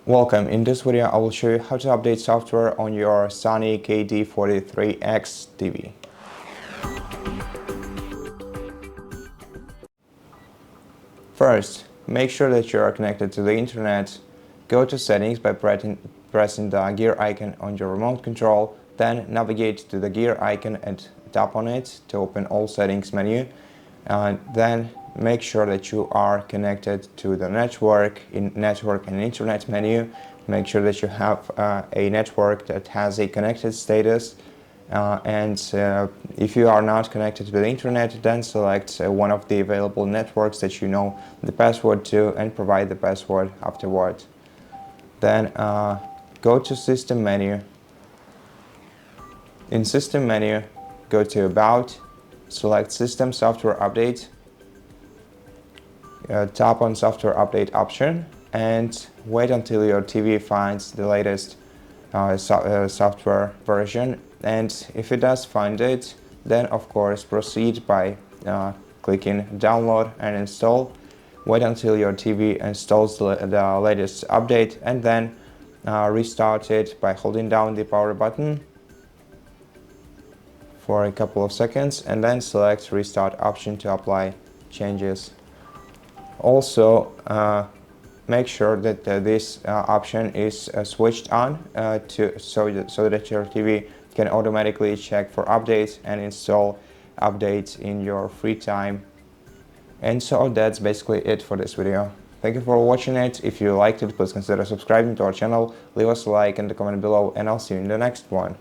Welcome. In this video, I will show you how to update software on your SONY KD-43X TV. First, make sure that you are connected to the internet. Go to Settings by pressing the gear icon on your remote control, then navigate to the gear icon and tap on it to open all settings menu. Then make sure that you are connected to the network. In network and internet menu, make sure that you have a network that has a connected status. If you are not connected to the internet, then select one of the available networks that you know the password to and provide the password afterward. Then go to System menu. In System menu, go to About, select System Software Update, tap on Software Update option, and wait until your TV finds the latest software version. And if it does find it, then of course proceed by clicking Download and Install. Wait until your TV installs the latest update, and then restart it by holding down the power button for a couple of seconds, and then select Restart option to apply changes. Also, make sure that this option is switched on so that your TV can automatically check for updates and install updates in your free time. And so that's basically it for this video. Thank you for watching it. If you liked it, please consider subscribing to our channel, leave us a like and a comment below, and I'll see you in the next one.